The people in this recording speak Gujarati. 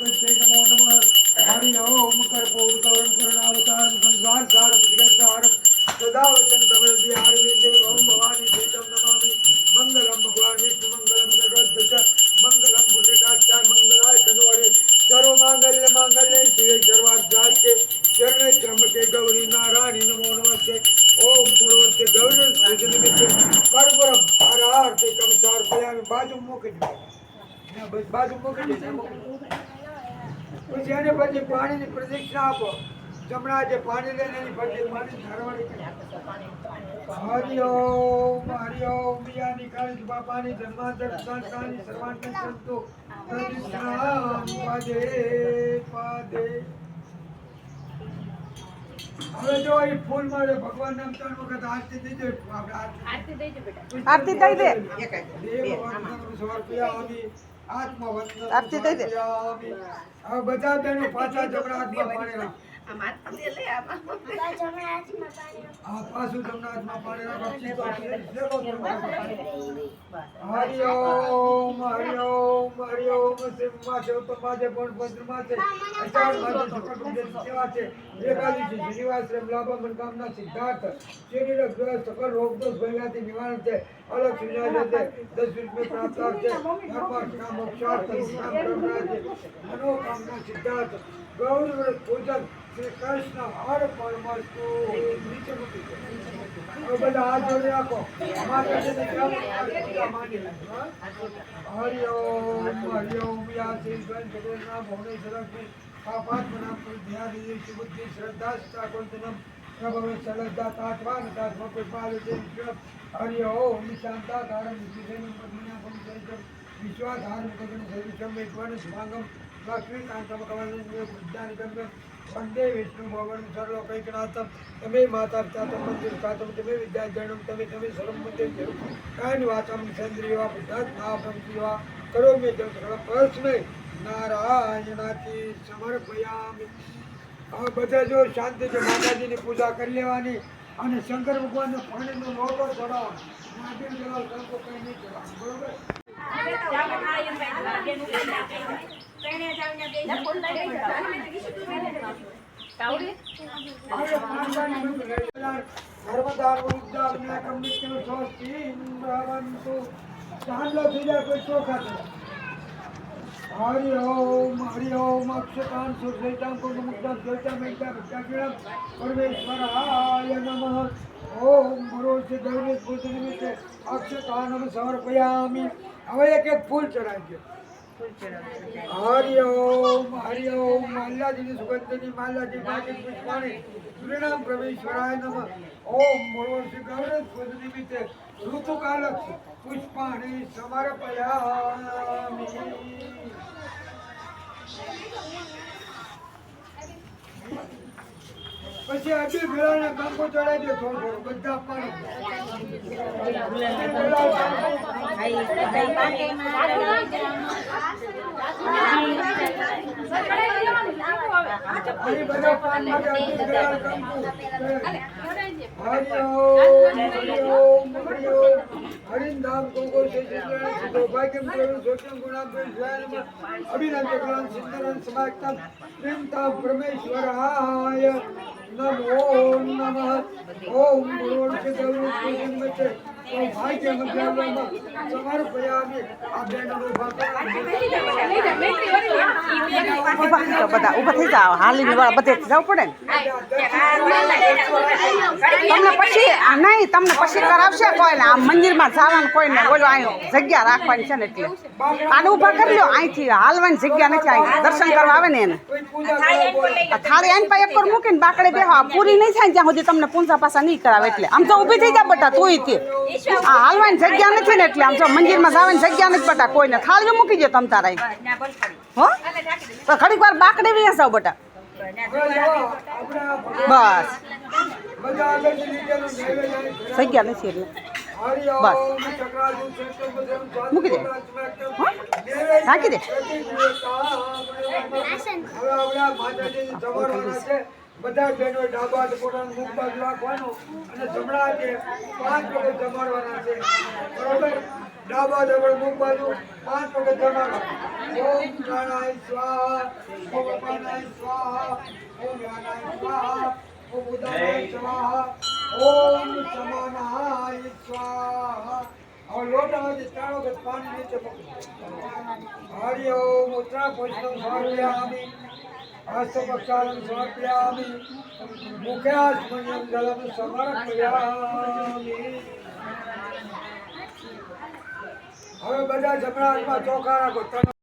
नमस्ते नमो नमः हरि ओम कर्पूरगौरं करुणावतारं संसारसारं दिगंतहारं सदा वसन्तवृद्धि आरविन्दे ओम भवानी देवं नमामि मंगलम भगवान विष्णु मंगलम गरुड़ध्वज मंगलम पुण्यकाक्षाय मंगलाय तनोहरि सर्वमांगल्य मांगल्ये शिवे सर्वार्थसाधके शरणे त्र्यंबके गौरी नारायणी नमो नमस्ते ओम भगवते गौरी निमित्ते कर्पूरम आरती कमसार्पयामि बाजू मूकी बाजू મૂકી પછી એને પછી પાણીની પ્રદક્ષિણા આપો જમણા જે પાણી લઈને એની પછી પાણી ધારવાડી હરિ ઓમ યાની કાળી બાપાની ધર્માંતર સંસ્થાની સર્વાંતર સંતો પ્રદક્ષિણામ પાદે પાદે હવે જો એ ફૂલ મળે ભગવાન નામ 3 વખત આરતી થઈ જાય આપણે આરતી થઈ જાય બેટા આરતી થઈ દે એક દેવ વંદન સમર્પયામિ આત્મવંદન આરતી થઈ દે હવે બધા બેનો પાછા જમણા હાથમાં પાણી રાખ આમ હાથમાં લે આમાં જમણા હાથમાં પાણી આ પાછું જમણા હાથમાં પાણી રાખ હરિ ઓમ સિંહમાં છે ઉત્તમમાં છે પણ ભદ્રમાં છે અષાઢમાં છે શુક્લપક્ષ સેવા છે એકાદશી શ્રીનિવાસ લાભ મનોકામના સિદ્ધાર્થ શરીર સકલ રોગ દોષ ભયથી નિવારણ છે અલગ સુવિધા છે 10 રૂપિયા પ્રાપ્ત છે ધર્મ મોક્ષાર્થ મનોકામના સિદ્ધાર્થ ગૌરી વ્રત પૂજન શ્રી કૃષ્ણ અર્પણમસ્તુ નીચે મૂકી દો બધા હાથ જોડી રાખો માતાજીને પૂજા માની હરિ ઓમ યા શ્રી ગણેશના ભુવનેશ્વર પાપાત્મના ધ્યાન બુદ્ધિ શ્રદ્ધા સ્થાકોંતનમ પ્રભવે સલદ્ધા તાત્વાન તાત્મ પુષ્પાલતે હરિ ઓમ શાંતાકારમ વિજયનમ પદ્મનાભમ ચૈતમ વિશ્વાધારમ ગગન સદૃશમ એકવન સ્વાંગમ લક્ષ્મીકાંતમ કમલમ બુદ્ધાનિકમ વંદે વિષ્ણુ ભવન સર્વલોકૈકનાથમ તમે માતા પિતા મંદિર કાતમ તમે વિદ્યાજનમ તમે સર્વ મંદિર કાયન વાચમ ચંદ્રિયા બુદ્ધાત નાભમ જીવા કરો મે જલ સકળ પ્રશ્ન નારાયણાથી સમર્પયામિ હવે બધા જો શાંતિથી માતાજીની પૂજા કરી લેવાની અને શંકર ભગવાનનો પાણીનો લોટો ચડાવવાનો નાગિન જલાલ કંકો કઈ નહીં ચડાવવાનું બરોબર હરિ ઓમ અક્ષતાન સુરસૈતામ કુંડમુક્તામ સૈતામ એકતા ભક્તાકીળમ પરમેશ્વરાય નમઃ ઓમ ભરોસે દૈનિક પૂજ નિમિત્તે અક્ષતાનમ સમર્પયામિ હવે એક ફૂલ ચડાવજો હરિ ઓમ માલ્યાજીની સુગંધની માલ્યાજી માજી પુષ્પાણી શ્રીરામ પરમેશ્વરાય નમઃ ઓમ ભરોસે ગૌરવ પૂજ નિમિત્તે ઋતુકાલક પુષ્પાણી સમર્પયામિ પછી અભી ભેળાને કંકુ ચડાવી દે થોડું થોડું બધા પાણી હરિંધામ ગોગો સૌભાગ્યમ સોચમ ગુણામ અભિનવ સુંદરમ સમાક્તમ પ્રેમતા પરમેશ્વરાય નમો નમઃ ઓમ ભગવતે ગૌરી ભાગ્યમ ગ્રામમાં સમર્પયામિ આ બેનનો ભાગ બધા ઉભા થઈ જાવ હાલીની વાળા બધે જવું પડે ને તમને પછી નહીં તમને પછી કરાવશે કોઈ ને આ મંદિરમાં જવાનું કોઈ ને બોલો અહીં જગ્યા રાખવાની છે ને એટલે આને ઊભા કરી લો અહીંથી હાલવાની જગ્યા નથી અહીં દર્શન કરવા આવે ને એને થાળી આઈને પાસે એક પર મૂકીને બાકડે બેહવા પૂરી નહીં થાય જ્યાં સુધી તમને પૂંજા પાસા નહીં કરાવે એટલે આમ તો ઊભી થઈ જાય બટા તોય તે હા હાલવાની જગ્યા નથી ને એટલે આમ જો મંદિરમાં જવાની જગ્યા નથી બટા કોઈને થાળીઓ મૂકી દો તમ તારા હો તો ઘડીક વાર બાકડે બી જાવ બટા બસ જગ્યા નથી એટલે બસ મૂકી દે નાખી દે બધા બહેનો ડાબા પોતાનું મુખ બાજુ રાખવાનું અને જમણા જે 5 વખત જમાડવાના છે બરોબર ડાબા જમણ મુખ બાજુ 5 વખત જમા કરો. ઓમ પ્રાણાય સ્વાહા, ઓમ અપાનાય સ્વાહા, ઓમ વ્યાનાય સ્વાહા, ઓમ ઉદાનાય સ્વાહા, ઓમ સમાનાય સ્વાહા. હવે લોટામાંથી 3 વખત પાણી નીચે પકડો. હરિ ઓમ ઉત્તરા પુષ્પમ સમર્પયામિ, હસ્તપક્ષાલમ સમર્પયામિ, મુખ્યાસ્મન્યમ જલમ સમર્પયામિ. હવે બધા જમણા હાથમાં ચોખા રાખો.